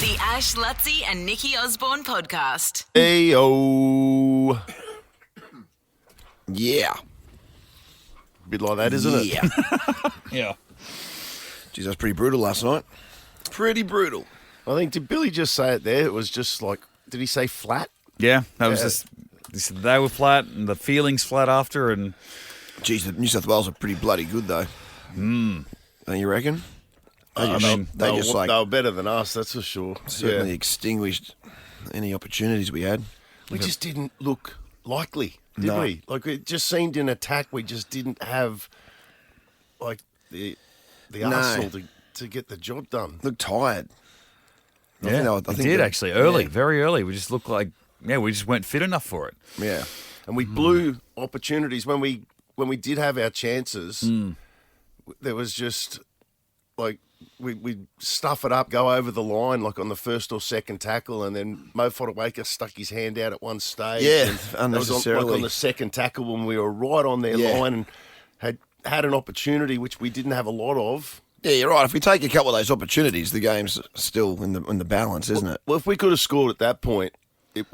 The Ash, Lutzi and Nikki Osborne podcast. Ayo. Yeah. Bit like that, isn't it? Yeah. Yeah. Geez, that was pretty brutal last night. Pretty brutal. I think, did Billy just say it there? It was just like, did he say flat? Yeah, that was just. He said they were flat and the feelings flat after, and Geez, the New South Wales are pretty bloody good, though. Don't you reckon? They They were better than us, that's for sure. certainly extinguished any opportunities we had. We just didn't look likely, did No. we? Like, it just seemed in attack we just didn't have, like, the No. arsenal to get the job done. Looked tired. I yeah, think we did actually early, Yeah. very early. We just looked like we just weren't fit enough for it. Yeah. And we blew opportunities when we did have our chances. There was just like we'd stuff it up, go over the line like on the first or second tackle, and then Mo Fodawaker stuck his hand out at one stage. Yeah, and that was unnecessarily. on the second tackle when we were right on their Yeah. line and had an opportunity which we didn't have a lot of. Yeah, you're right. If we take a couple of those opportunities, the game's still in the balance, isn't it? Well, if we could have scored at that point, it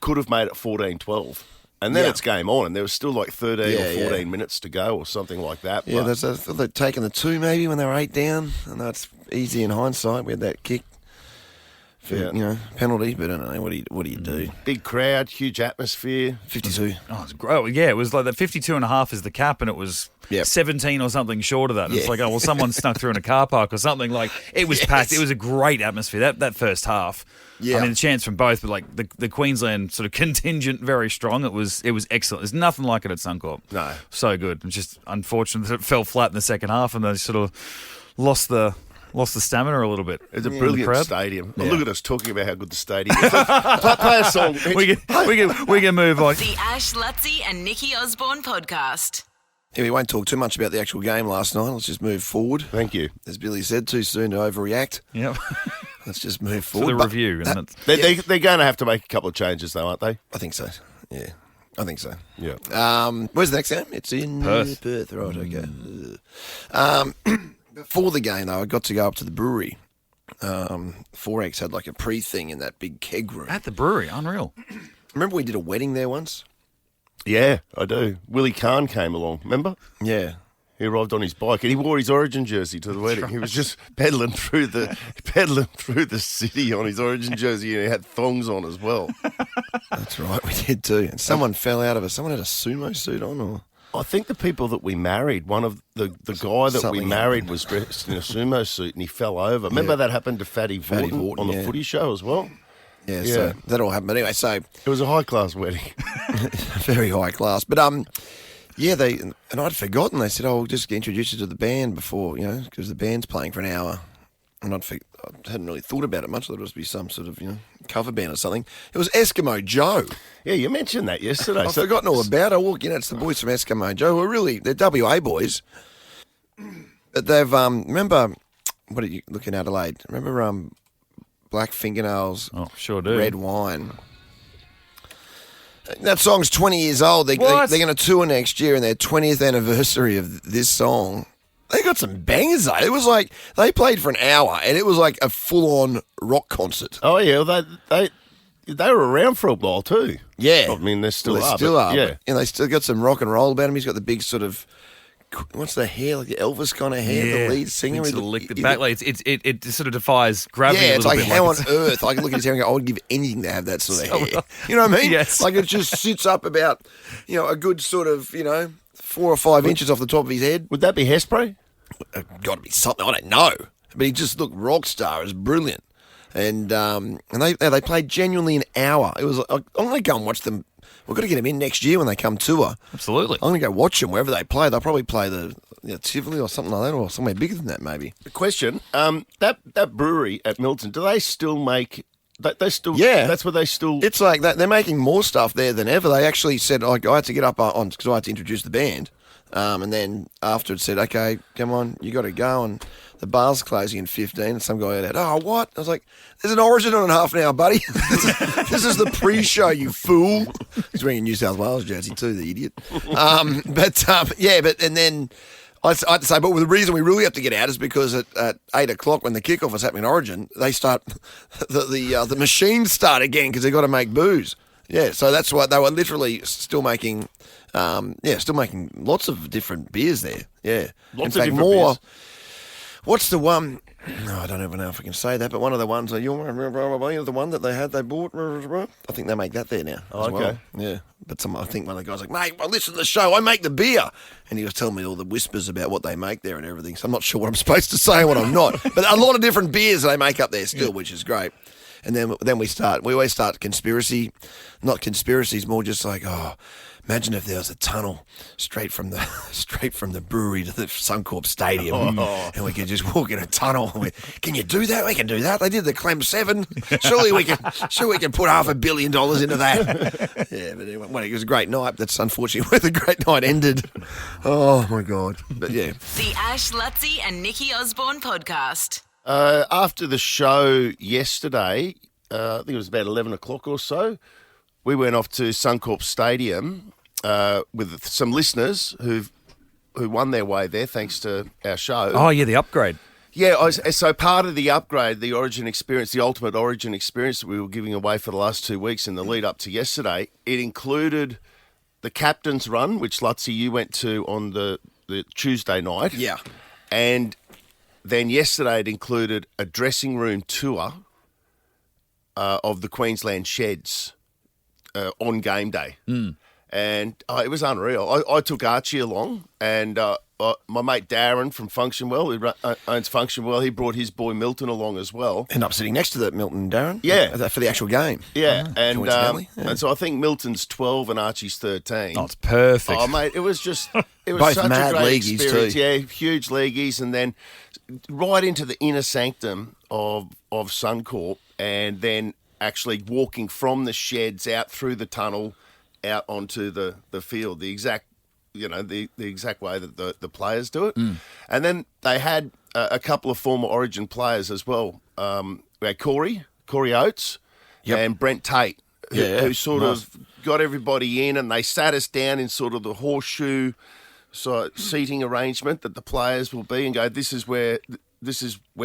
could have made it 14-12. And then Yeah. it's game on, and there was still like 13 Yeah, or 14 minutes to go or something like that. Yeah, but- they've taken the two maybe when they were 8 down. I know it's easy in hindsight. We had that kick for penalty, but I don't know. What do you do? Big crowd, huge atmosphere. 52. Oh, it's great. Yeah, it was like that 52.5 is the cap, and it was Yep. 17 or something short of that. And It's Yeah. like, oh, well, someone snuck through in a car park or something. Like, it was packed. It was a great atmosphere, that first half. Yeah. I mean, the chance from both, but like the Queensland sort of contingent, very strong. It was excellent. There's nothing like it at Suncorp. No. So good. It's just unfortunate that it fell flat in the second half, and they sort of lost the stamina a little bit. It's a in the brilliant crowd. stadium. Yeah. Look at us talking about how good the stadium is. Play a song. We can move on. The Ash, Lutzi and Nikki Osborne podcast. Yeah, we won't talk too much about the actual game last night. Let's just move forward. Thank you. As Billy said, too soon to overreact. Yep. Let's just move For forward. the But review. And that's, They're going to have to make a couple of changes, though, aren't they? I think so. Yeah, I think so. Yeah. Where's the next game? It's in Perth. Right, okay. Before the game, though, I got to go up to the brewery. 4X had like a pre-thing in that big keg room. at the brewery. Unreal. Remember we did a wedding there once? Yeah, I do. Willie Kahn came along, remember? Yeah. He arrived on his bike and he wore his Origin jersey to the wedding. He was just pedaling through the city on his Origin jersey, and he had thongs on as well. That's right, we did too. And someone fell out of it. Someone had a sumo suit on, or I think the people that we married, one of the guy that we Something married happened. was dressed in a sumo suit and he fell over. Remember that happened to Fatty Vorton on the yeah. footy show as well? yeah. Yeah. So that all happened. But anyway, so It was a high-class wedding. very high class. But yeah, and I'd forgotten. They said, "Oh, we'll just introduce you to the band before, because the band's playing for an hour." And I hadn't really thought about it much. I thought it was be some sort of cover band or something. It was Eskimo Joe. Yeah, you mentioned that yesterday. I've forgotten all about it. I walk in, it's the boys from Eskimo Joe, who are they're WA boys. But they've, remember, what are you looking at, Adelaide? Remember Black Fingernails, Oh, sure do. Red Wine? That song's 20 years old. They're What? going to tour next year, and their 20th anniversary of this song. They got some bangers, though. It was like, they played for an hour, and it was like a full-on rock concert. Oh, yeah, well, they were around for a while too. Yeah. I mean, they're still Well, up. They still are. Yeah. But, they still got some rock and roll about him. He's got the big sort of, what's the hair, like the Elvis kind of hair, the lead singer. Sort of lick the back. Like it sort of defies gravity. Yeah, a it's little like bit, how on it's- earth I could look at his hair and go, I would give anything to have that sort of hair. You know what I mean? Yes. Like it just sits up about, a good sort of, 4 or 5 inches off the top of his head. Would that be hairspray? Got to be something, I don't know. But he just looked rock star. It was brilliant. And they played genuinely an hour. It was. I'm going to go and watch them. We've got to get them in next year when they come tour. Absolutely. I'm going to go watch them wherever they play. They'll probably play the Tivoli or something like that, or somewhere bigger than that, maybe. The question: that brewery at Milton, do they still make? They still. Yeah. That's where they still. It's like that. They're making more stuff there than ever. They actually said, I had to get up on because I had to introduce the band, and then after it said, okay, come on, you got to go, and the bar's closing in 15. And some guy had, oh, what? I was like, there's an Origin on in half an hour, buddy. This is the pre-show, you fool. He's wearing a New South Wales jersey too, the idiot. And then I have to say, but the reason we really have to get out is because at 8 o'clock when the kickoff was happening in Origin, they start the machines start again because they've got to make booze. Yeah, so that's why they were literally still making lots of different beers there. Yeah, Lots in of fact, different beers. What's the one? No, I don't even know if I can say that, but one of the ones, the one that they bought, I think they make that there now. Oh, as well. okay. Yeah, but I think one of the guys like, mate, I listen to the show, I make the beer. And he was telling me all the whispers about what they make there and everything, so I'm not sure what I'm supposed to say and what I'm not. But a lot of different beers they make up there still, which is great. And then we always start not conspiracies, more just like, imagine if there was a tunnel straight from the brewery to the Suncorp Stadium, and we could just walk in a tunnel. Can you do that? We can do that. They did the Clem 7. Surely we can put $500 million into that. Yeah, but anyway, it was a great night. That's unfortunately where the great night ended. Oh my God! But yeah, The Ash, Lutzi and Nikki Osborne podcast. After the show yesterday, I think it was about 11 o'clock or so, we went off to Suncorp Stadium with some listeners who won their way there thanks to our show. Oh, yeah, the upgrade. Yeah, so part of the upgrade, the Origin experience, the ultimate Origin experience that we were giving away for the last 2 weeks in the lead up to yesterday, it included the captain's run, which, Lutzi, you went to on the Tuesday night. yeah. And then yesterday it included a dressing room tour of the Queensland Sheds on game day. And it was unreal. I took Archie along, and my mate Darren from Function Well, who owns Function Well, he brought his boy Milton along as well. End up sitting next to that Milton, Darren. Yeah. For the actual game. Yeah, coincidentally, and so I think Milton's 12 and Archie's 13. Oh, it's perfect. Oh, mate, it was Both such mad a great leagueies experience. too. Yeah, huge leagueies, and then right into the inner sanctum of Suncorp, and then actually walking from the sheds out through the tunnel, out onto the field, the exact way that the players do it. And then they had a couple of former Origin players as well. We had Corey Oates and Brent Tate, who sort of got everybody in, and they sat us down in sort of the horseshoe seating arrangement that the players will be, and go, this is where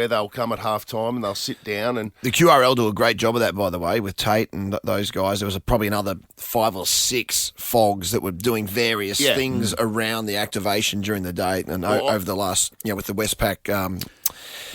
they'll come at half time, and they'll sit down. And The QRL do a great job of that, by the way, with Tate and those guys. There was probably another 5 or 6 fogs that were doing various things around the activation during the day and over the last, with the Westpac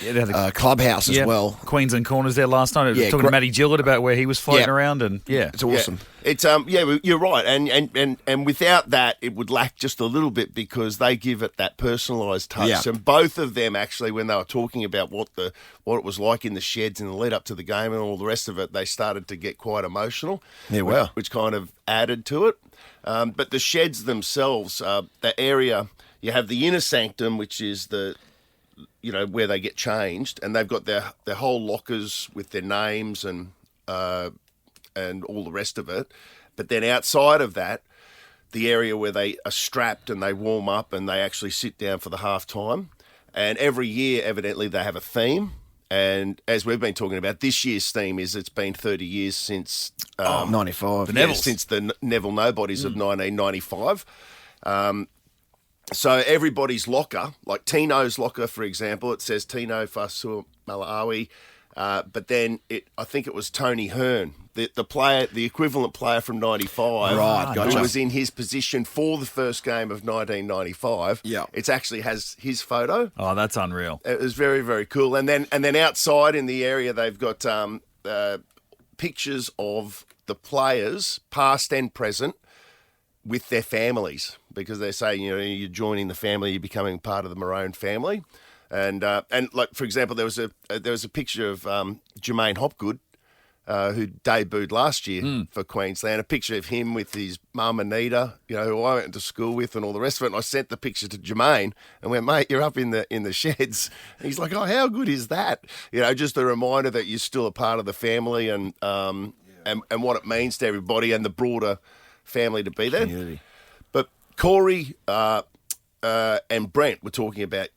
Yeah, they had the clubhouse as well. Queens and Corners there last night. Yeah, Talking to Matty Gillett about where he was floating around, and It's awesome. It's you're right, and without that, it would lack just a little bit, because they give it that personalised touch. Yeah. And both of them actually, when they were talking about what it was like in the sheds in the lead up to the game and all the rest of it, they started to get quite emotional. Yeah, wow. Which kind of added to it. But the sheds themselves, the area, you have the inner sanctum, which is where they get changed, and they've got their whole lockers with their names and all the rest of it. But then outside of that, the area where they are strapped and they warm up and they actually sit down for the half time. And every year, evidently, they have a theme. And as we've been talking about, this year's theme is it's been 30 years since 95. The Nevilles. since the Neville Nobodies of 1995. So everybody's locker, like Tino's locker, for example, it says Tino Fasua Malawi, but then I think it was Tony Hearn, the player, the equivalent player from 95, Right, gotcha. who was in his position for the first game of 1995. Yeah. It actually has his photo. oh, that's unreal. It was very, very cool. And then outside in the area, they've got pictures of the players, past and present, with their families, because they say, you're joining the family, you're becoming part of the Maroon family. And like, for example, there was a picture of Jermaine Hopgood, who debuted last year for Queensland, a picture of him with his mum Anita, who I went to school with, and all the rest of it. And I sent the picture to Jermaine and went, mate, you're up in the sheds. And he's like, oh, how good is that? Just a reminder that you're still a part of the family, and what it means to everybody and the broader family to be there. Community. But Corey and Brent were talking about,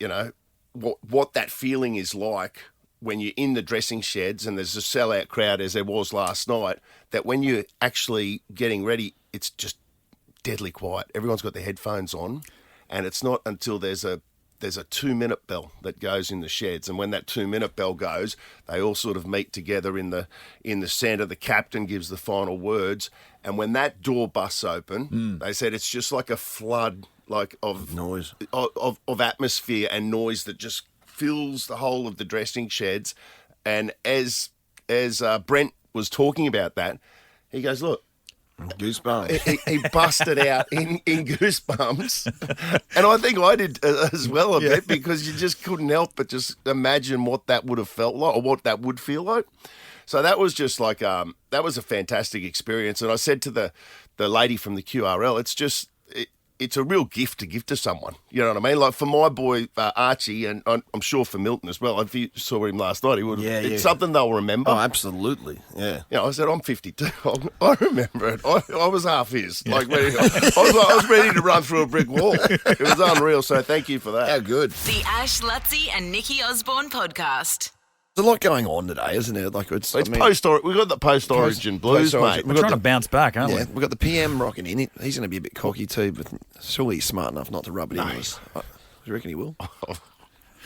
what that feeling is like when you're in the dressing sheds and there's a sellout crowd, as there was last night, that when you're actually getting ready, it's just deadly quiet. Everyone's got their headphones on, and it's not until there's a there's a 2-minute bell that goes in the sheds, and when that 2-minute bell goes, they all sort of meet together in the centre. The captain gives the final words, and when that door busts open, they said it's just like a flood, like of Noise. of atmosphere and noise that just fills the whole of the dressing sheds. And as Brent was talking about that, he goes, "Look." Goosebumps. He busted out in Goosebumps. And I think I did as well a bit, because you just couldn't help but just imagine what that would have felt like, or what that would feel like. So that was just like, that was a fantastic experience. And I said to the lady from the QRL, it's a real gift to give to someone. You know what I mean? Like for my boy Archie, and I'm sure for Milton as well. If you saw him last night, he would. Yeah, it's something they'll remember. Oh, absolutely. Yeah. You know, I said, I'm 52. I remember it. I was half his. Like, I was ready to run through a brick wall. It was unreal. So thank you for that. How good. The Ash Lutzi and Nikki Osborne podcast. There's a lot going on today, isn't there? Like It's post-origin. We've got the post-origin blues, post-origin. mate. We're trying to bounce back, aren't Yeah, we? we've got the PM rocking in it. He's going to be a bit cocky too, but surely he's smart enough not to rub it in us. Do you reckon he will?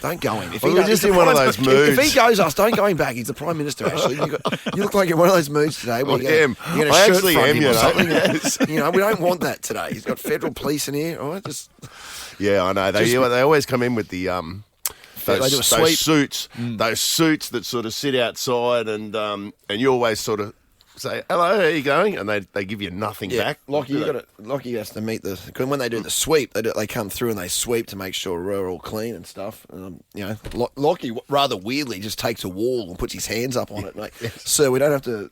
Don't go in. If Well, he we're does- just if in the one of Prime- those If moods. he goes us, don't go him back. He's the Prime Minister, actually. You look like you're in one of those moods today where I you're am. going to I shirt actually front am, him you or know. something. Yes. You know, we don't want that today. He's got federal police in here. All right, just Yeah, I know. They always come in with the They do a those sweep. suits, those suits that sort of sit outside, and you always sort of say, "Hello, how are you going?" And they give you nothing back. Lockie has to meet the. Cause when they do the sweep, they come through and they sweep to make sure we're all clean and stuff. You know, Lockie rather weirdly just takes a wall and puts his hands up on it. Like, Sir, we don't have to.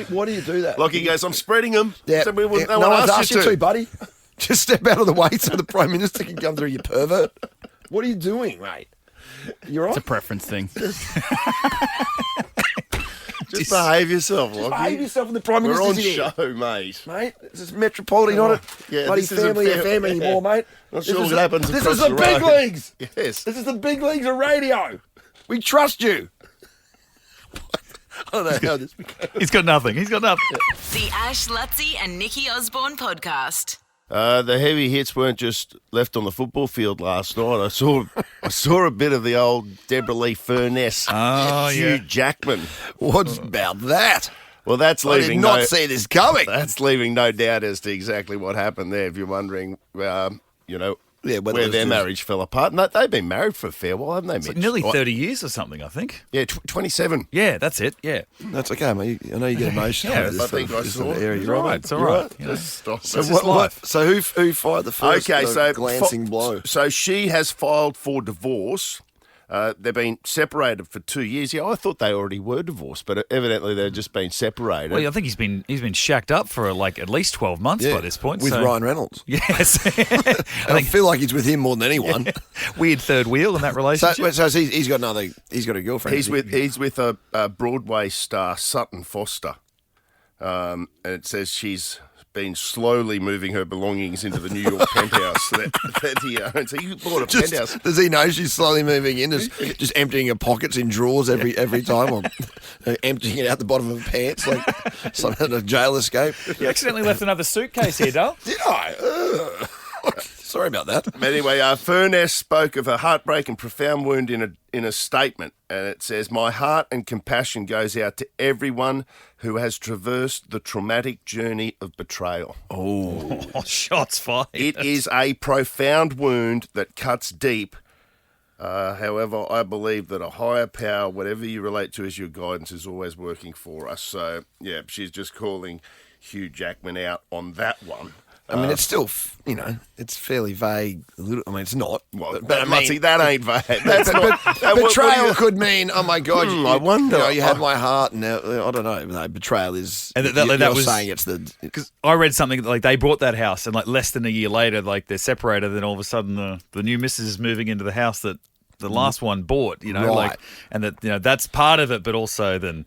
Why do you do that? Lockie goes, "I'm spreading them." Yeah, So no no one one's asked asked you you to, buddy. Just step out of the way so the Prime Minister can come through, you pervert. What are you doing, mate? You're It's right. a preference thing. Just behave yourself, Lockie. Behave yourself in the Prime We're on Minister's here. show, mate. Mate, this is Metropolitan, not a Yeah, bloody this isn't family fair. FM anymore, mate. Not This sure is what happens This across is the the big road. leagues. Yes. This is the big leagues of radio. We trust you. I don't know how this became. He's got nothing. He's got nothing. The Ash Lutzi and Nikki Osborne podcast. The heavy hits weren't just left on the football field last night. I saw a bit of the old Deborah Lee Furness, Hugh Jackman. What's about that? Well, that's I did leaving not see this coming. That's leaving no doubt as to exactly what happened there. If you're wondering, Yeah, whether where it was their just- marriage fell apart. No, they've been married for a fair while, haven't they, Mitch? Nearly 30 years or something, I think. Yeah, 27. Yeah, that's it. Yeah. That's okay, mate. I know you get emotional. Yeah, over this I think sort of- I this saw sort of it. area. It's You're all right. right. mate. It's all You're right. Yeah, stop. So, It's his life. so who fired the first glancing blow? So she has filed for divorce. They've been separated for 2 years. Yeah, I thought they already were divorced, but evidently they've just been separated. Well, I think he's been shacked up for like at least 12 months by this point. with so. Ryan Reynolds. Yes. I feel like he's with him more than anyone. Weird third wheel in that So, relationship. so he's got a girlfriend. He's with a Broadway star, Sutton Foster, and it says she's been slowly moving her belongings into the New York penthouse that he owns. So you bought a penthouse. Does he know she's slowly moving in, just emptying her pockets in drawers every time, or emptying it out the bottom of her pants like some kind of jail escape? You accidentally left another suitcase here, Dale. Did I? Sorry about that. But anyway, Furness spoke of a heartbreak and profound wound in a statement, and it says, "My heart and compassion goes out to everyone who has traversed the traumatic journey of betrayal. Oh, shots fired. It is a profound wound that cuts deep. However, I believe that a higher power, whatever you relate to as your guidance, is always working for us." So, yeah, she's just calling Hugh Jackman out on that one. I mean, it's still, it's fairly vague. A little, I mean, it's not. Well, but I mean, Mutsy, that ain't vague. That's not. betrayal could mean, oh my God, I wonder. You had my heart, and now, I don't know. No, betrayal is. And that you're was- saying it's the. Because I read something like they bought that house and like less than a year later, like they're separated. Then all of a sudden, the new missus is moving into the house that the last one bought. Right. Like, and that that's part of it, but also then,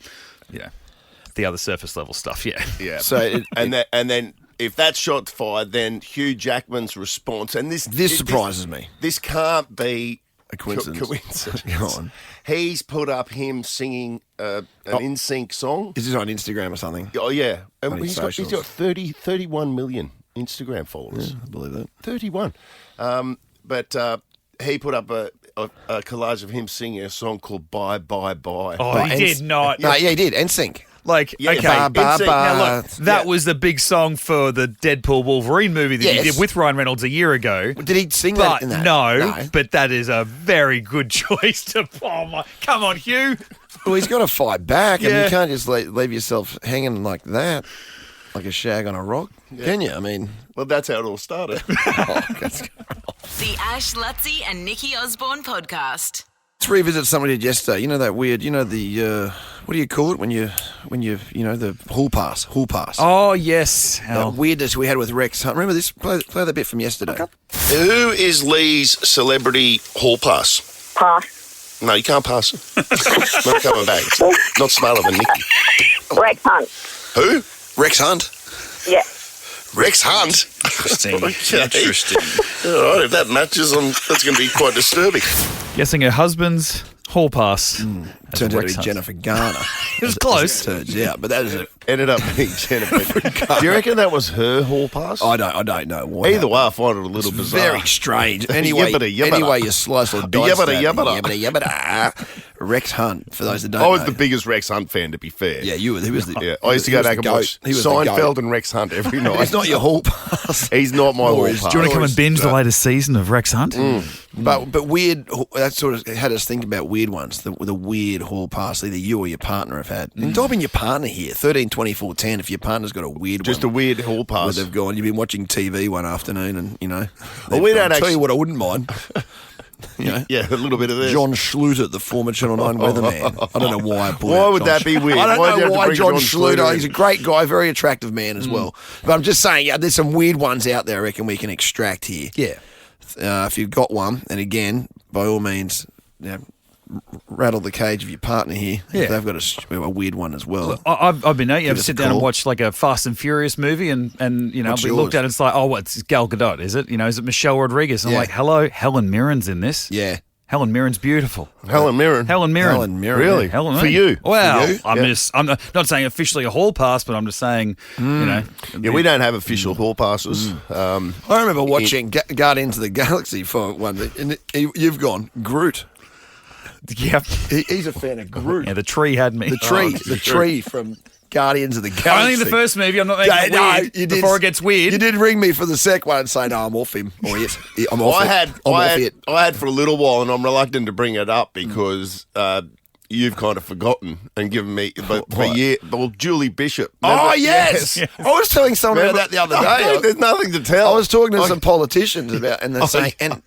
the other surface level stuff. Yeah. Yeah. So and then if that shot's fired, then Hugh Jackman's response, and this surprises me. This can't be A coincidence. coincidence. Go on. He's put up him singing an NSYNC song. Is this on Instagram or something? Oh yeah, and On his he's got socials. 31 million Instagram followers. I believe that. 31. But he put up a collage of him singing a song called "Bye Bye Bye." Oh, he did not. No, yeah, he did. NSYNC. Like, Yeah, okay, ba, ba, ba. now look, that Yeah. was the big song for the Deadpool Wolverine movie that Yes. he did with Ryan Reynolds a year ago. Did he sing But that in that? no, but that is a very good choice to. Oh my! Come on, Hugh. Well, he's got to fight back, and Yeah. you can't just leave yourself hanging like that, like a shag on a rock, can you? I mean, Well, that's how it all started. The Ash, Lutzi and Nikki Osborne podcast. let's revisit something we did yesterday. You know that weird, the what do you call it when you the hall pass. Oh yes, That weirdness we had with Rex Hunt. Remember this? Play that bit from yesterday. Who is Lee's celebrity hall pass? Pass. No, you can't pass it. Not coming back. It's not smarter than Nicky. Rex Hunt. Who? Rex Hunt. Yeah. Rex Hunt. interesting. Okay. Interesting. All right, if that matches, that's going to be quite disturbing. Guessing her husband's hall pass. as Turned out to Rex be Hunt. Jennifer Garner. It was close. Turns out, but that is a. Ended up being Jennifer. Do you reckon that was her hall pass? I don't know. What Either happened. way, I find it a little bizarre. Very strange. Anyway, Yibbida, yibbida. anyway, you slice or dice Yibbida, that. yibbida. Yibbida. Rex Hunt, for those that don't I was know. the biggest Rex Hunt fan, to be fair. Yeah, he was the. Yeah, I used to go back and watch He was the Seinfeld goat. and Rex Hunt every night. It's not your hall pass. He's not my hall is- pass. Do you want to come Or and is- binge the latest season of Rex Hunt? But weird, that sort of had us think about weird ones, the weird hall pass either you or your partner have had. And type in your partner here, 13, 24, 10, if your partner's got a weird Just a one. weird hall Where pass. they've gone, you've been watching TV one afternoon and, Well, we don't I'll tell actually- you what I wouldn't mind. Yeah, a little bit of this. John Schluter, the former Channel 9 weatherman. I don't know why I pulled Why out would John that be weird? I don't Why'd you know have to why bring John John Schluter Schluter. in? He's a great guy, very attractive man as well. But I'm just saying, there's some weird ones out there I reckon we can extract here. Yeah. If you've got one, and again, by all means, rattle the cage of your partner here. Yeah. If they've got a weird one as well. I've been out. You ever us sit a down and call. watch like a Fast and Furious movie and What's we yours? looked at it, it's like, oh, what's Gal Gadot? Is it? Is it Michelle Rodriguez? And Yeah. I'm like, hello, Helen Mirren's in this. Yeah. Helen Mirren's beautiful. Helen Mirren. Helen Mirren. Helen Mirren. Really? Helen For Mirren. you? Well, For you? I'm Yeah. just, I'm not saying officially a hall pass, but I'm just saying, Yeah, we don't have official hall passes. I remember watching Guardians of the Galaxy for one, and you've gone, Groot. yeah, He's a fan of Groot. yeah, the tree had me. The tree from Guardians of the Galaxy. Only the first movie. I'm not making it weird you did, before it gets weird. You did ring me for the second one and say, no, I'm off him. Or yes, I'm off I it. had, I'm I off had, it. I had for a little while, and I'm reluctant to bring it up because you've kind of forgotten and given me. But for What? Julie Bishop. Oh, Remember? yes. I was telling someone Remember? about that the other Oh, day. there's nothing to tell. I was talking to some politicians about, and they're saying, and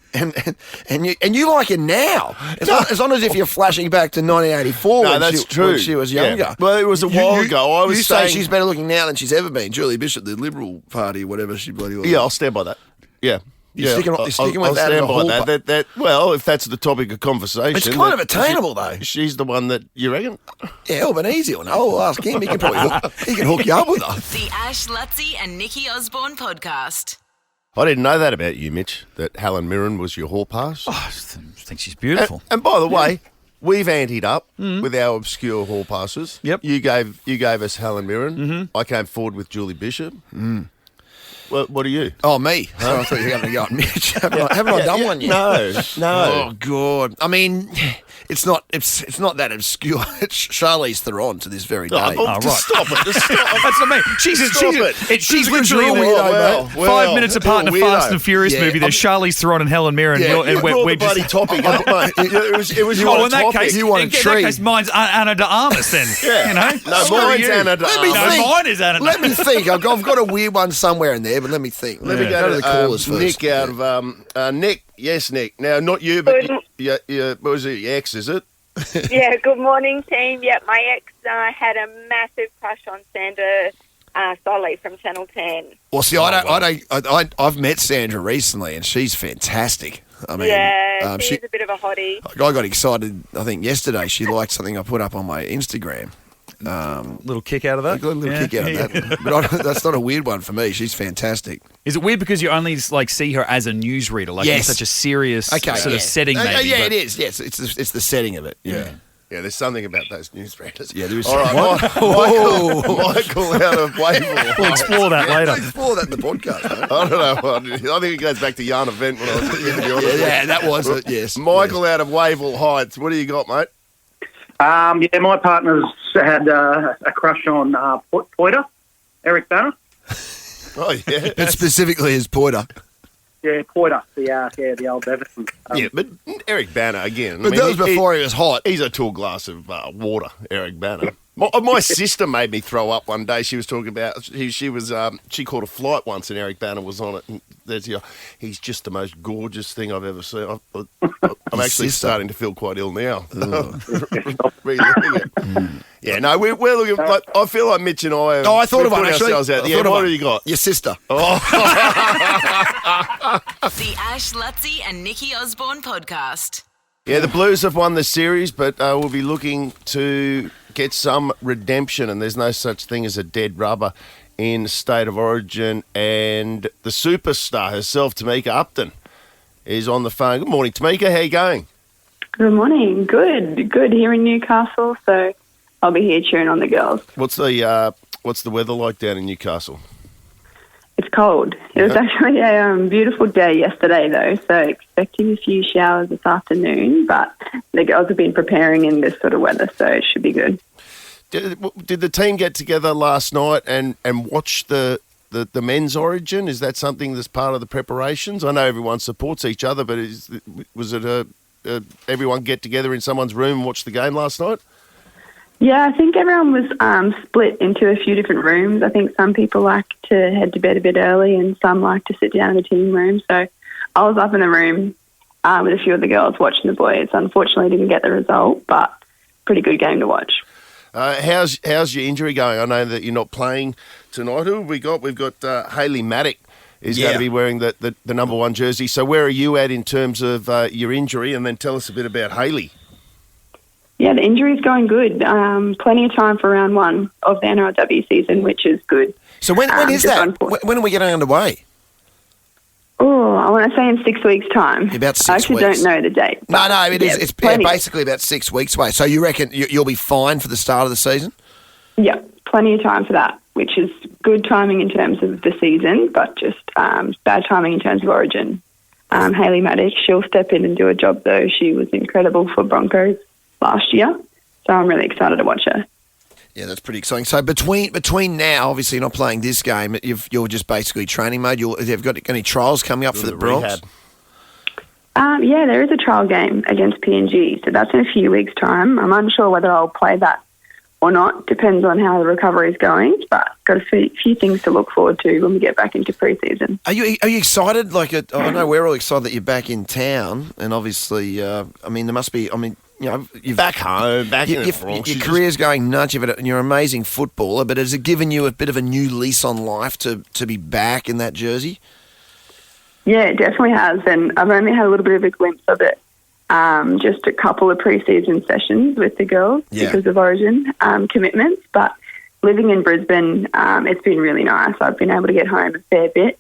you like it now. It's not as if you're flashing back to 1984 No, when, that's true. when she was Yeah. younger. Well, it was a while ago. I was you say saying- she's better looking now than she's ever been. Julie Bishop, the Liberal Party, whatever she bloody was. Yeah, I'll stand by that. Yeah. You're sticking with I'll that as stand a by whole that. That. Well, if that's the topic of conversation. It's kind of that attainable, though. She's the one that you reckon? Yeah, Albanese will know. I'll ask him. He can probably hook you up with her. The Ash, Lutzi and Nikki Osborne podcast. I didn't know that about you, Mitch, that Helen Mirren was your hall pass. I just think she's beautiful. And by the way, we've anteed up with our obscure hall passes. Yep. You gave us Helen Mirren. I came forward with Julie Bishop. Well, what are you? Oh, me. So I thought you were going to go on Mitch. Haven't I done one yet? No. Oh God! I mean, it's not that obscure. It's Charlize Theron to this very day. Just stop it. Just stop it. That's what I mean. She's She's a literally real in weirdo, the mate. 5 minutes apart in a You're a Fast and Furious Yeah, movie. There's Charlize Theron and Helen Mirren. Yeah, and You brought the bloody just. topic up, mate. It was Oh, your in that topic. case, You want a in that tree. case, mine's Anna de Armas then. Yeah. No, Screw mine's you. Anna de Let me Armas. No, think. mine is Anna de Let me think. I've got a weird one somewhere in there, but let me think. Let me Go to the callers first. Nick out of Nick. Yes, Nick. Now, not you, but Good. what was it? Your ex, is it? Yeah, good morning, team. Yeah, my ex had a massive crush on Sandra Solly from Channel 10. Well, see, I've met Sandra recently, and she's fantastic. I mean, Yeah, she, she's a bit of a hottie. I got excited. I think yesterday she liked something I put up on my Instagram. Little kick out of I that. got a little Yeah. kick out of that, but that's not a weird one for me. She's fantastic. Is it weird because you only see her as a newsreader, like in Yes. such a serious sort of setting? Maybe, yeah, but- it is. Yes, it's the setting of it. Yeah. Yeah, there's something about those newsreaders. Yeah, there is All right, Michael out of Wavell. We'll explore that later. Explore that in the podcast, mate. I don't know. I think it goes back to Yarn Event when I was at the Yeah, that was it, yes. Michael out of Wavell Heights. What do you got, mate? Yeah, my partner's had a crush on Poiter, Eric Banner. Oh, yeah. But specifically as Poiter. Yeah, Poiter, the old Everton. Yeah, but Eric Banner, again. But that was before he was hot. He's a tall glass of water, Eric Banner. My sister made me throw up one day. She was talking about she caught a flight once and Eric Banner was on it. And he's just the most gorgeous thing I've ever seen. I'm actually starting to feel quite ill now. Reliving it. Yeah, no, we're looking. Like, I feel like Mitch and I. I thought of one actually. Out there. What have you got? Your sister. Oh. The Ash, Lutzi and Nikki Osborne podcast. Yeah, the Blues have won the series, but we'll be looking to get some redemption, and there's no such thing as a dead rubber in State of Origin. And the superstar herself, Tamika Upton, is on the phone. Good morning, Tamika. How you going? Good morning. Good here in Newcastle. So I'll be here cheering on the girls. What's the weather like down in Newcastle? It's cold. It was actually a beautiful day yesterday, though. So expecting a few showers this afternoon. But the girls have been preparing in this sort of weather, so it should be good. Did the team get together last night and watch the men's Origin? Is that something that's part of the preparations? I know everyone supports each other, but was it everyone get together in someone's room and watch the game last night? Yeah, I think everyone was split into a few different rooms. I think some people like to head to bed a bit early and some like to sit down in the team room. So I was up in the room with a few of the girls watching the boys. Unfortunately, didn't get the result, but pretty good game to watch. How's your injury going? I know that you're not playing tonight. Who have we got? We've got Hayley Maddock is going to be wearing the number 1 jersey. So where are you at in terms of your injury? And then tell us a bit about Hayley. Yeah, the injury's going good. Plenty of time for round 1 of the NRLW season, which is good. So when is that? When are we getting underway? Oh, I want to say in 6 weeks' time. About 6 weeks. I actually don't know the date. No, it is. It's plenty. basically about 6 weeks away. So you reckon you'll be fine for the start of the season? Yeah, plenty of time for that, which is good timing in terms of the season, but just bad timing in terms of Origin. Hayley Maddock, she'll step in and do a job, though. She was incredible for Broncos last year, so I'm really excited to watch her. Yeah, that's pretty exciting. So between now, obviously you're not playing this game, you're just basically training mode. You've got any trials coming up for the Bronx? Yeah, there is a trial game against PNG, so that's in a few weeks' time. I'm unsure whether I'll play that or not. Depends on how the recovery is going, but got a few things to look forward to when we get back into pre-season. Are you excited? I know we're all excited that you're back in town, and obviously, there must be. You're back home, in the Bronx. Your career's going nuts. You're an amazing footballer, but has it given you a bit of a new lease on life to be back in that jersey? Yeah, it definitely has, and I've only had a little bit of a glimpse of it. Just a couple of pre-season sessions with the girls because of Origin commitments, but living in Brisbane, it's been really nice. I've been able to get home a fair bit,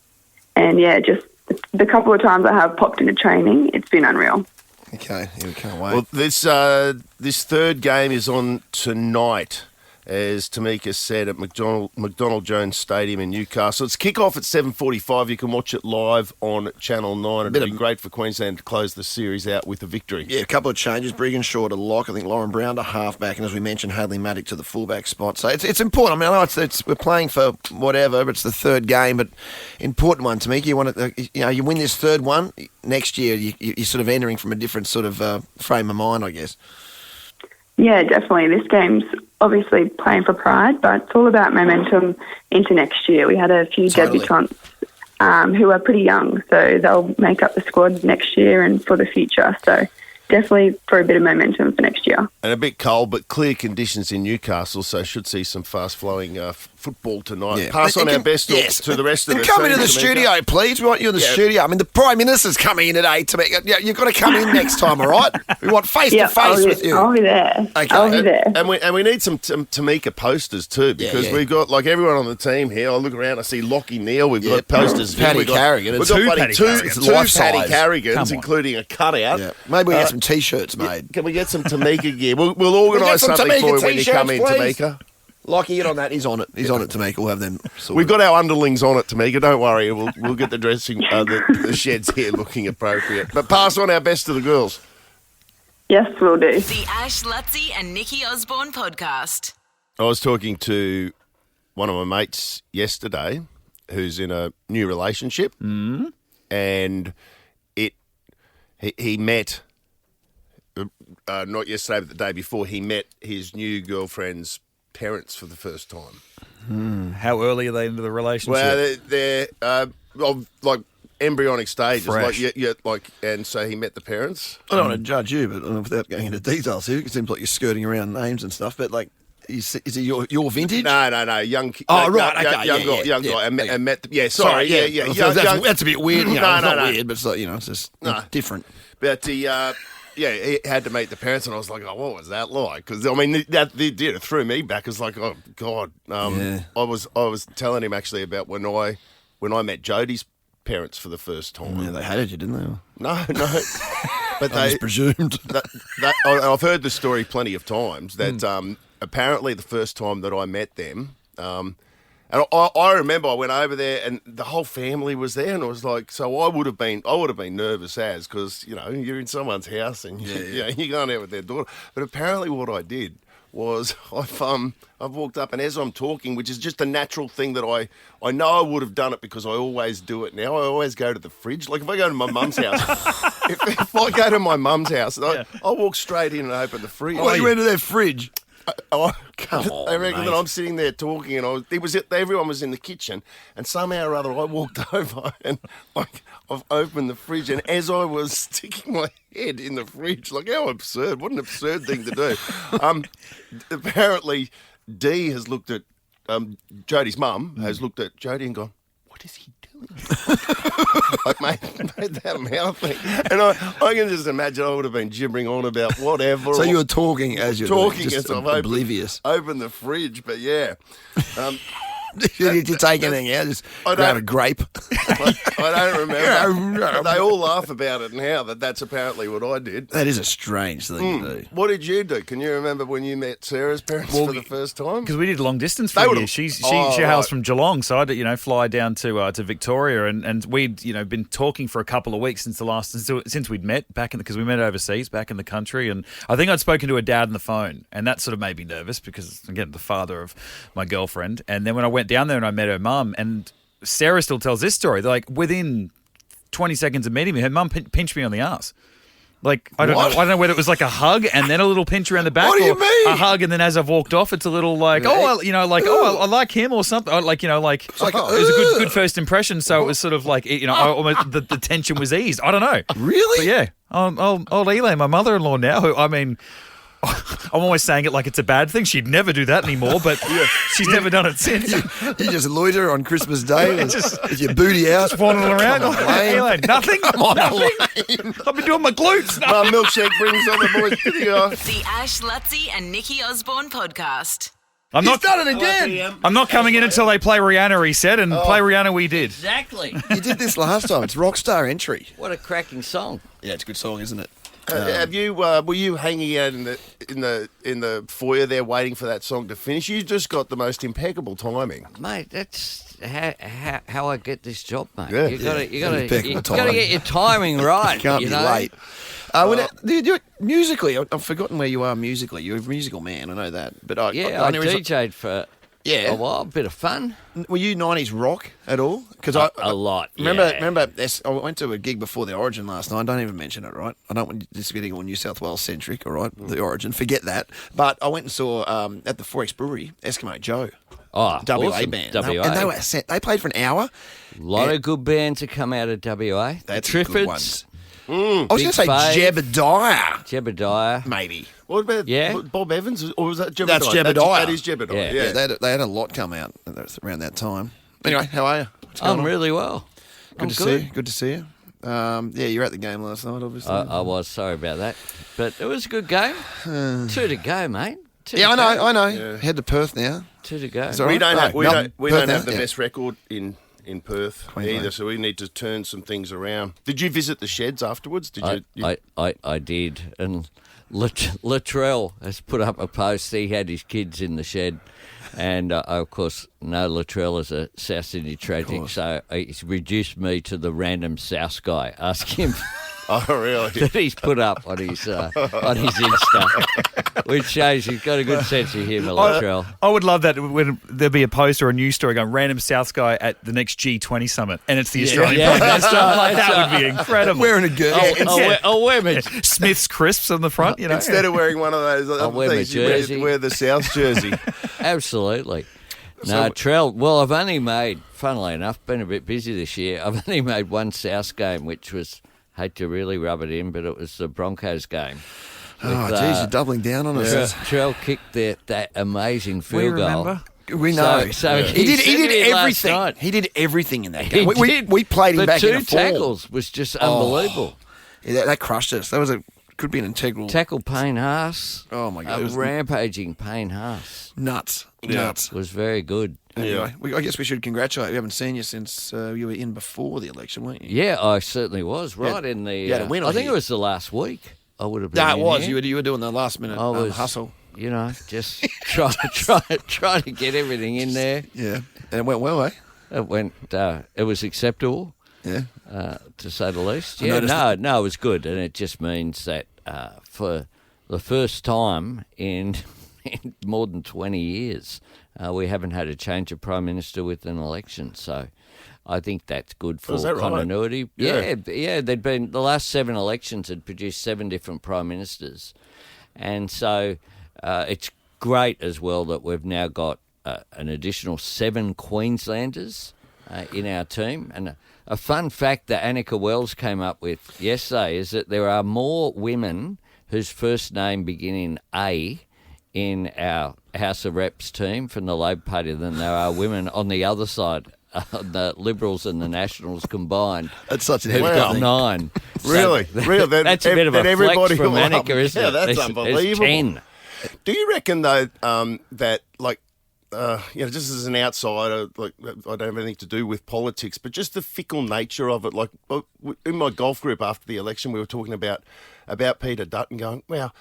and just the couple of times I have popped into training, it's been unreal. Okay, we can't wait. Well, this third game is on tonight, as Tamika said, at McDonald Jones Stadium in Newcastle. It's kick-off at 7:45. You can watch it live on Channel 9. It'd be great for Queensland to close the series out with a victory. Yeah, a couple of changes. Brigginshaw to lock. I think Lauren Brown to halfback, and as we mentioned, Hayley Maddock to the fullback spot. So it's important. I know we're playing for whatever, but it's the third game, but important one. Tamika, you want to, you win this third one next year. You're sort of entering from a different sort of frame of mind, I guess. Yeah, definitely. This game's obviously playing for pride, but it's all about momentum into next year. We had a few debutants who are pretty young, so they'll make up the squad next year and for the future. So definitely for a bit of momentum for next year. And a bit cold, but clear conditions in Newcastle, so should see some fast-flowing football tonight. Yeah. Pass on our best to the rest of the team. Come into the studio, please. We want you in the studio. I mean, the Prime Minister's coming in today. You've got to come in next time, all right? We want face-to-face with you. I'll be there. Okay. I'll be there. And we need some Tamika posters too, because we've got, like, everyone on the team here. I look around, I see Lockie Neal. We've got posters. Paddy Carrigan. We've got two Paddy Carrigans, Carrigans, including a cutout. Yeah. Maybe we get some T-shirts made. Can we get some Tamika gear? We'll organise some something for Tamika you when you come in, T-shirts, please. Tamika. Lockie, get on that. He's on it. He's on it, Tamika. We'll have them sorted. We've got our underlings on it, Tamika. Don't worry. We'll get the dressing, the sheds here looking appropriate. But pass on our best to the girls. Yes, we'll do. The Ash, Lutzi and Nikki Osborne podcast. I was talking to one of my mates yesterday who's in a new relationship, and he met, not yesterday but the day before, he met his new girlfriend's parents for the first time. How early are they into the relationship? Well, they're like embryonic stages, Fresh. and so he met the parents. I don't want to judge you, but without going into details here, it seems like you're skirting around names and stuff. But like, is he your vintage? No, young. Oh, right, okay, young guy. And met. Sorry, yeah. That's a bit weird. You know, it's not no. weird, but it's like, it's just different. But he had to meet the parents, and I was like, oh, what was that like? Because I mean, it threw me back. It's like, oh God. I was telling him actually about when I met Jodie's parents for the first time. Yeah, they hated you, didn't they? No. But I just presumed. I've heard the story plenty of times that apparently the first time that I met them, and I remember I went over there and the whole family was there, and I was like, so I would have been nervous because you're in someone's house and you're going out with their daughter. But apparently what I did was I've walked up, and as I'm talking, which is just a natural thing that I know I would have done it because I always do it now. I always go to the fridge. Like if I go to my mum's house, if I go to my mum's house, I walk straight in and open the fridge. Oh, you went to their fridge? Come on, I reckon that I'm sitting there talking, and everyone was in the kitchen, and somehow or other I walked over and I've opened the fridge, and as I was sticking my head in the fridge, like how absurd! What an absurd thing to do. Apparently, Dee has looked at Jodie's mum has looked at Jodie and gone, "What is he doing?" Like made that mouth thing, and I can just imagine I would have been gibbering on about whatever. So you were talking as you're talking just as I'm oblivious. Open the fridge, but yeah. Did you take anything out? Just grab a grape? I don't remember. They all laugh about it now that's apparently what I did. That is a strange thing to do. What did you do? Can you remember when you met Sarah's parents for the first time? Because we did long distance for a year. She hails from Geelong, so I had fly down to Victoria, and we'd been talking for a couple of weeks since we'd met because we met overseas back in the country, and I think I'd spoken to her dad on the phone, and that sort of made me nervous because again the father of my girlfriend, and then when I went down there and I met her mum, and Sarah still tells this story. Like within 20 seconds of meeting me, her mum pinched me on the ass. Like I don't know whether it was like a hug and then a little pinch around the back, What do you or mean? a hug and then as I've walked off, it's a little like I like him or something. It was a good first impression. So it was sort of like almost the tension was eased. I don't know. Really? But yeah, old Elaine, my mother-in-law now, who I'm always saying it like it's a bad thing. She'd never do that anymore, but she's never done it since. You just loiter on Christmas Day with your booty out. Just wandering around. Elaine, nothing? Nothing? I've been doing my glutes. My milkshake brings on the boys' video. The Ash, Lutzi and Nikki Osborne podcast. I'm not done it again. I'm not coming in until they play Rihanna, he said, and play Rihanna we did. Exactly. You did this last time. It's Rockstar Entry. What a cracking song. Yeah, it's a good song, isn't it? Were you hanging out in the foyer there waiting for that song to finish? You just got the most impeccable timing, Mate, that's how I get this job, mate. Yeah. You got Impeccable to get your timing right. You can't be late. Do you do it musically? I've forgotten where you are musically. You're a musical man, I know that. But I DJ'd for a while, bit of fun. Were you 90s rock at all? Because a lot. Remember, I went to a gig before the Origin last night. Don't even mention it, right? I don't want this getting all New South Wales centric, all right? The Origin, forget that. But I went and saw at the Forex Brewery Eskimo Joe. WA awesome. band. WA. And they played for an hour. A lot of good bands have come out of WA. That's the good Triffids. ones. I was going to say Fave. Jebediah. Maybe. What about Bob Evans? Or was that Jebediah? That's Jebediah. That is Jebediah. Yeah, they had a lot come out around that time. Anyway, how are you? What's going I'm on? really well. Good to see you. Good to see you. You were at the game last night, obviously. I was. Sorry about that. But it was a good game. 2 to go, mate. I know. Yeah. Head to Perth now. 2 to go. Is that We right? don't have Melbourne, we Perth don't have now? the best record in in Perth Queensland. either, so we need to turn some things around. Did you visit the sheds afterwards? Did you? I did, and Latrell has put up a post. He had his kids in the shed, and I, of course, know Latrell is a South Sydney tragic, so he's reduced me to the random South guy. Ask him. Oh, really? That he's put up on his Insta, which shows he's got a good sense of humour, Latrell. I would love that when there'd be a post or a news story going random South guy at the next G20 summit, and it's the Australian Yeah, Prime Minister. that's right, That that's would be incredible. Wearing a girl. I'll wear my Smith's crisps on the front, you know. Instead of wearing one of those other wear my things, jersey. you wear the South jersey. Absolutely. So- No, Trell, well, I've only made, funnily enough, been a bit busy this year. I've only made one South game, which was, hate to really rub it in, but it was the Broncos game. Oh, geez, you're doubling down on us. Trell kicked that amazing field We goal. remember. We know. So He did said to me last everything. night- He did everything in that He game. We played him the back in two a form. tackles was just unbelievable. Yeah, that crushed us. That was could be an integral. Tackle Payne Haas. Oh, my God, it A was- rampaging Payne Haas Nuts. Yeah. Nuts. was very good. Anyway, I guess we should congratulate. We haven't seen you since you were in before the election, weren't you? Yeah, I certainly was. Right in the. you had a win I on think you. it was the last week. I would have been. No, it in was. here. You were doing the last minute I was hustle. You know, just try to get everything in there. Yeah. And it went well, eh? It went. It was acceptable, Yeah. to say the least. I Yeah, noticed no, it was good, and it just means that for the first time in more than 20 years, we haven't had a change of prime minister with an election. So I think that's good for is that right? continuity. Yeah. Yeah. There'd been the last 7 elections had produced 7 different prime ministers, and so it's great as well that we've now got an additional 7 Queenslanders in our team. And a fun fact that Annika Wells came up with yesterday is that there are more women whose first name begin in A in our House of Reps team from the Labor Party than there are women on the other side, the Liberals and the Nationals combined. That's such an Who've got Wow. 9. Really? Really? That's a bit of a Then flex everybody from will up. Annika, isn't Yeah, it? that's There's unbelievable. 10. Do you reckon though that just as an outsider, like I don't have anything to do with politics, but just the fickle nature of it. Like in my golf group after the election, we were talking about Peter Dutton going, well,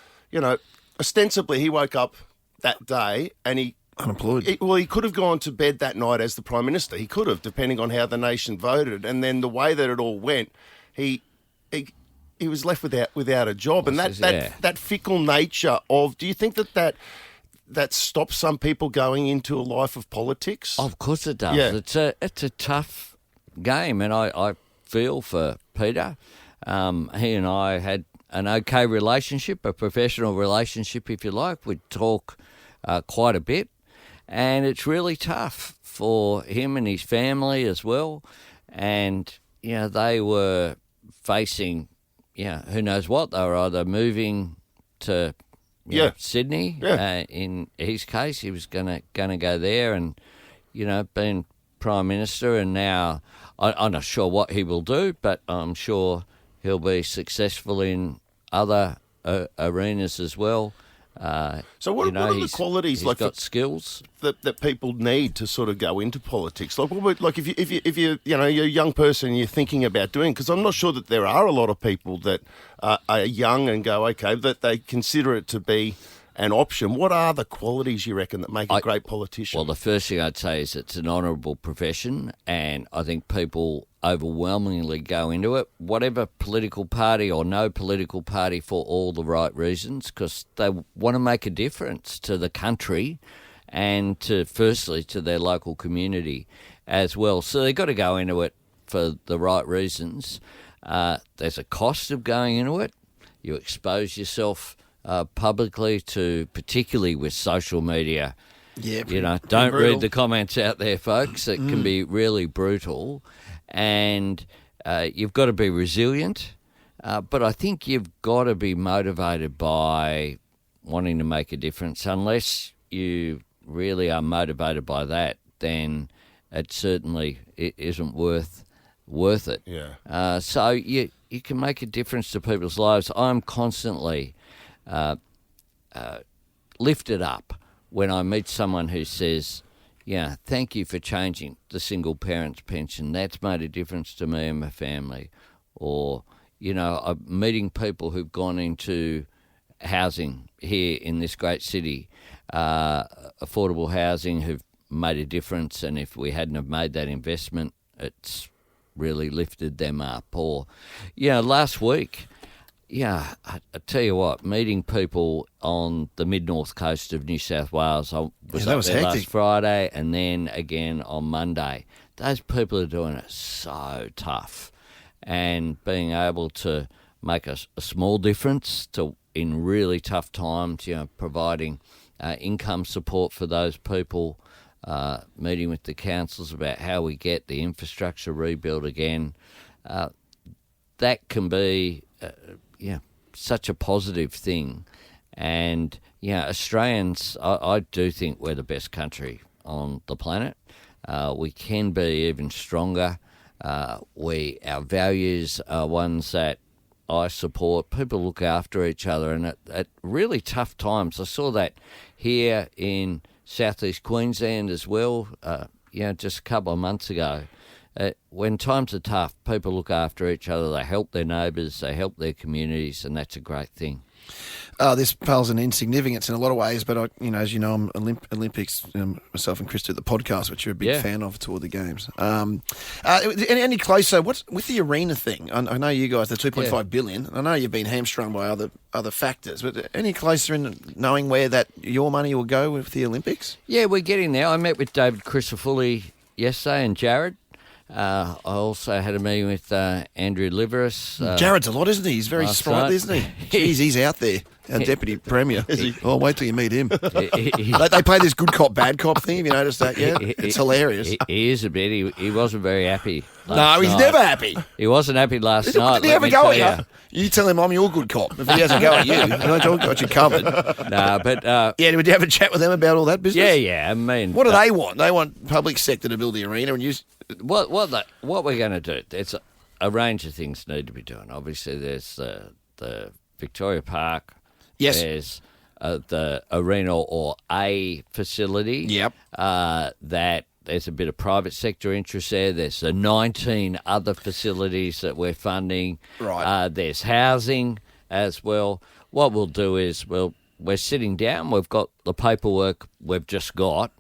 ostensibly he woke up that day and he. Unemployed. He could have gone to bed that night as the Prime Minister. He could have, depending on how the nation voted. And then the way that it all went, he was left without a job. And that fickle nature of, do you think that stops some people going into a life of politics? Of course it does. Yeah. It's a tough game, and I feel for Peter. He and I had an okay relationship, a professional relationship, if you like. We'd talk quite a bit, and it's really tough for him and his family as well. And they were facing, who knows what. They were either moving to Sydney. Yeah. In his case, he was gonna go there, and being Prime Minister. And now I'm not sure what he will do, but I'm sure he'll be successful in other arenas as well. So what are the qualities he's like got skills that people need to sort of go into politics? Like, if you're a young person and you're thinking about doing, because I'm not sure that there are a lot of people that are young and go, okay, that they consider it to be an option. What are the qualities you reckon that make a great politician? Well, the first thing I'd say is it's an honourable profession, and I think people overwhelmingly go into it, whatever political party or no political party, for all the right reasons, because they want to make a difference to the country and firstly to their local community as well. So they've got to go into it for the right reasons. There's a cost of going into it. You expose yourself publicly to, particularly with social media. Yeah, Don't read the comments out there, folks. It can be really brutal. And you've got to be resilient. But I think you've got to be motivated by wanting to make a difference. Unless you really are motivated by that, then it certainly isn't worth it. Yeah. So you can make a difference to people's lives. I'm constantly lifted up when I meet someone who says, thank you for changing the single parent's pension. That's made a difference to me and my family. Or, I'm meeting people who've gone into housing here in this great city, affordable housing, who've made a difference. And if we hadn't have made that investment, it's really lifted them up. Or, last week, I tell you what, meeting people on the mid-north coast of New South Wales, I was up there last Friday and then again on Monday. Those people are doing it so tough, and being able to make a small difference in really tough times, providing income support for those people, meeting with the councils about how we get the infrastructure rebuilt again. That can be... such a positive thing. And, Australians, I do think we're the best country on the planet. We can be even stronger. Our values are ones that I support. People look after each other, and at really tough times, I saw that here in southeast Queensland as well, just a couple of months ago. When times are tough, people look after each other. They help their neighbours, they help their communities, and that's a great thing. This pales in insignificance in a lot of ways, but as you know, I'm Olympics. Myself and Chris do the podcast, which you're a big fan of, toward the games. Any closer? What's with the arena thing? I know you guys, the $2.5 billion. I know you've been hamstrung by other factors, but any closer in knowing where that your money will go with the Olympics? Yeah, we're getting there. I met with David Crisafulli yesterday and Jared. I also had a meeting with Andrew Liveris. Jared's a lot, isn't he? He's very sprightly, isn't he? Jeez, he's out there. Our Deputy Premier. Is he? Oh, wait till you meet him. They play this good cop, bad cop thing. Have you noticed that yet? It's hilarious. He is a bit. He wasn't very happy last night. He's never happy. He wasn't happy last night. Did he ever go at you? You tell him I'm your good cop. If he doesn't go at you, I've got you covered. No, but... would you have a chat with them about all that business? Yeah. I mean... What do they want? They want public sector to build the arena and use... What we're going to do, there's a range of things need to be doing. Obviously, there's the Victoria Park. Yes. There's the arena or a facility. Yep. That there's a bit of private sector interest there. There's the 19 other facilities that we're funding. Right. There's housing as well. What we'll do is we're sitting down. We've got the paperwork we've just got.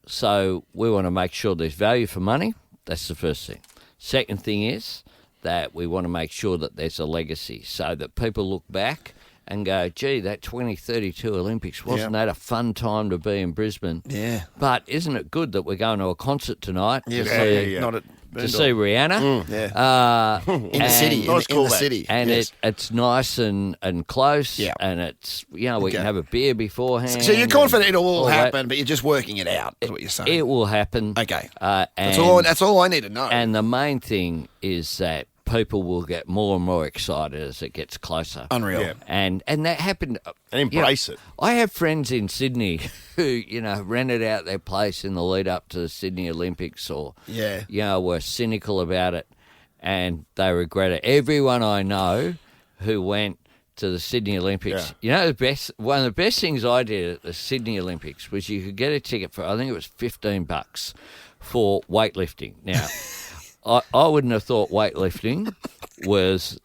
So we want to make sure there's value for money. That's the first thing. Second thing is that we want to make sure that there's a legacy so that people look back and go, gee, that 2032 Olympics, wasn't that a fun time to be in Brisbane? Yeah. But isn't it good that we're going to a concert tonight to see Rihanna? In the city. Nice in the city. And it's nice and close. Yeah. And it's, we can have a beer beforehand. So you're confident it'll all happen, but you're just working it out, is what you're saying. It will happen. Okay. That's all I need to know. And the main thing is that people will get more and more excited as it gets closer. Unreal. Yeah. And that happened. And embrace it. I have friends in Sydney who, rented out their place in the lead up to the Sydney Olympics or, were cynical about it and they regret it. Everyone I know who went to the Sydney Olympics, one of the best things I did at the Sydney Olympics was you could get a ticket for, I think it was $15 for weightlifting. Now, I wouldn't have thought weightlifting was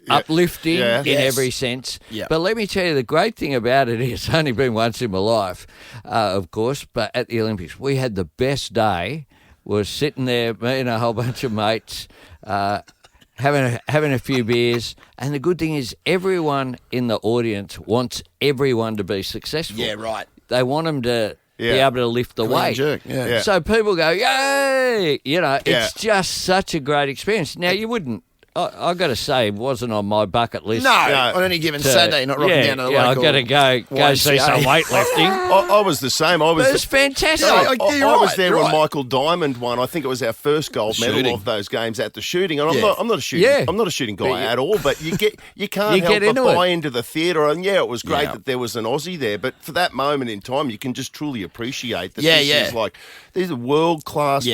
uplifting in every sense. Yeah. But let me tell you, the great thing about it is, it's only been once in my life, of course, but at the Olympics, we had the best day. We were sitting there, me and a whole bunch of mates, having a few beers. And the good thing is everyone in the audience wants everyone to be successful. Yeah, right. They want them to... be able to lift the weight. Jerk. Yeah. So people go, yay! It's just such a great experience. Now, you wouldn't, I've got to say, it wasn't on my bucket list. No, on any given Saturday, not rocking down to the local... I've got to go see some weightlifting. I was the same. It was fantastic. I was there when Michael Diamond won. I think it was our first gold medal of those games at the shooting. And I'm not a shooting. I'm not a shooting guy at all. But you can't help but buy into the theatre. And it was great that there was an Aussie there. But for that moment in time, you can just truly appreciate that this is like these are world class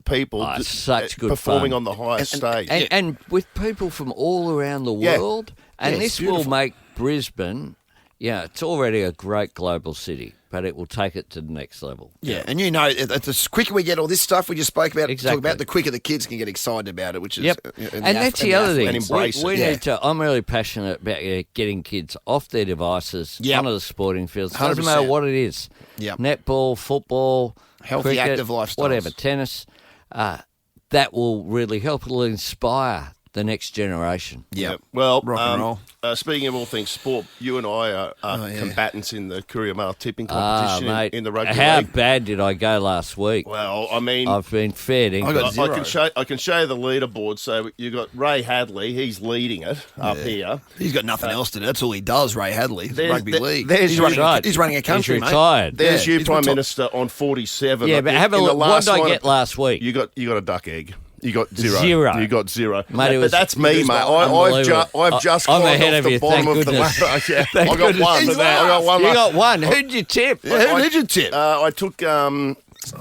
people, such good performing fun. on the highest stage, and with people from all around the world. And this will make Brisbane it's already a great global city, but it will take it to the next level. Yeah, and the quicker we get all this stuff we just spoke about, Exactly. talk about, the quicker the kids can get excited about it, which is... And that's the other thing. and embrace we it. need to. I'm really passionate about getting kids off their devices, Yep. onto the sporting fields. Doesn't 100%. matter what it is. Yep. Netball, football, Healthy, cricket, active lifestyles. whatever, tennis. That will really help. It'll inspire the next generation. Yep. Well, Rock and roll. Speaking of all things sport, you and I are combatants in the Courier Mail tipping Ah, competition mate, in the rugby how league. bad did I go last week? Well, I mean, I've been fair dinkum. I got zero. I can show you the leaderboard. So you got Ray Hadley. He's leading it up here. He's got nothing else to do. That's all he does, Ray Hadley. There's- Rugby there- league. there's He's your- running, right. he's running a country, He's mate. retired. There's Yeah, you, he's Prime retired. Minister, on 47. Yeah, but have a In the look. What last did I one- get last week? You got a duck egg. You got zero. Zero. You got zero. Mate, it but was- that's me, it was mate. unbelievable. I've just I'm climbed ahead off of the you, bottom thank of the goodness. ladder. Yeah, Thank I got goodness. one. He's I got one. You last. got one. Who'd you tip? Yeah, who did you tip? I took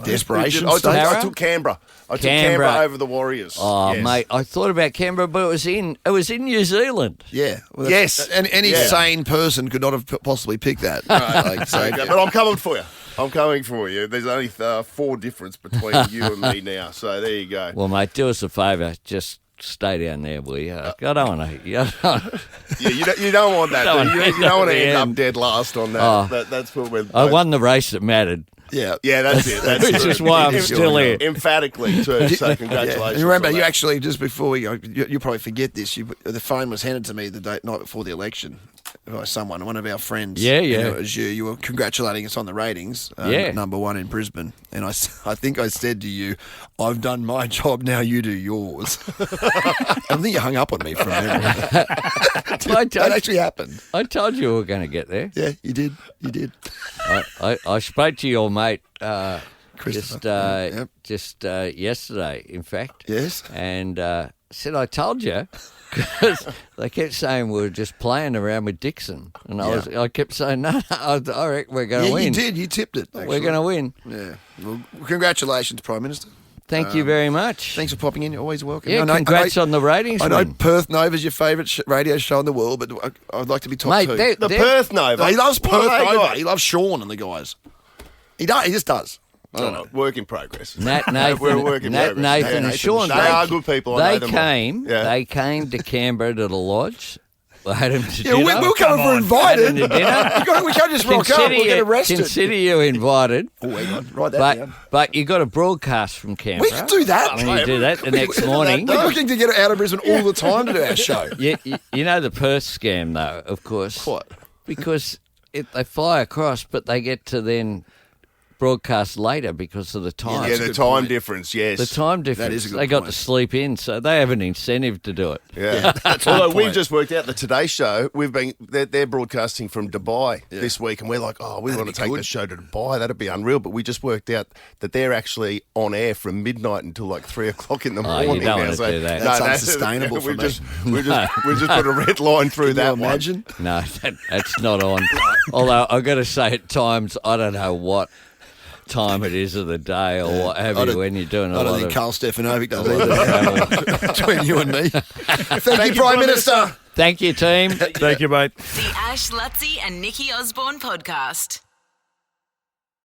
Desperation I state. took Canberra. I took Canberra. Canberra over the Warriors. Oh, Yes. mate, I thought about Canberra, but it was in New Zealand. Yeah. Well, Yes. And any Yeah. sane person could not have possibly picked that. Like, so, Okay, but I'm coming for you. I'm coming for you. There's only 4 difference between you and me now. So there you go. Well, mate, do us a favour. Just stay down there, will you? I don't want to. Yeah, you don't want that. Don't do you? want You don't want to that. end up dead last on that. Oh. That's what we're. I won the race that mattered. yeah. Yeah, that's it. That's Which it. is why I'm still here. Emphatically, too. So congratulations. Yeah. And remember, on you that. actually, just before we go, you probably forget this, the phone was handed to me the night before the election by someone, one of our friends. Yeah, yeah. And it was you. You were congratulating us on the ratings. Yeah. #1 in Brisbane. And I think I said to you, I've done my job, now you do yours. I think you hung up on me from memory. That actually happened. I told you we were going to get there. Yeah, you did. You did. I spoke to your mate Christopher. just yesterday, in fact. Yes. And said, I told you, because they kept saying we were just playing around with Dixon. And I kept saying, no, I reckon we're going to Yeah, win. you did. You tipped it. We're going to win. Yeah. Well, congratulations, Prime Minister. Thank you very much. Thanks for popping in. You're always welcome. Yeah, congrats on the ratings. I know win. Perth Nova's your favourite radio show in the world, but I'd like to be top Mate, 2. The Perth Nova. No, he loves What Perth have they Nova. got? He loves Sean and the guys. He does. He just does. I don't know. Work in progress. Nathan, We're a work in Nat, progress. Nathan and Nathan. Sean. They are good people. I know them all. Yeah. They came to Canberra to the lodge. I had them to Yeah, dinner. we're coming for invited. Had them to dinner. We can't just rock up. We'll get arrested. Consider you invited. Oh, hang on. Write that down. But you got a broadcast from Canberra. We can do that. When you do that the next morning. We're looking to get out of Brisbane all the time to do our show. You know the Perth scam, though, of course. What? Because they fly across, but they get to then broadcast later because of the time. Yeah, a the good time point. difference, yes. The time difference. is a good they got point. to sleep in, so they have an incentive to do it. Yeah. that's a Although good we've point. just worked out the Today Show, they're broadcasting from Dubai this week, and we're like, we want to take the show to Dubai. That'd be unreal. But we just worked out that they're actually on air from midnight until like 3 o'clock in the Oh, you morning. don't now. want to So, do that. That's unsustainable for we me. just we just put a red line through Can you that one. imagine? No, that's not on. Although I've got to say, at times I don't know what time it is of the day or what have you when you're doing a I don't lot think of Carl Stefanovic does lot of either. travel. Between you and me. Thank you, Prime Minister. Thank you, team. Thank you, mate. The Ash, Lutzi, and Nikki Osborne podcast.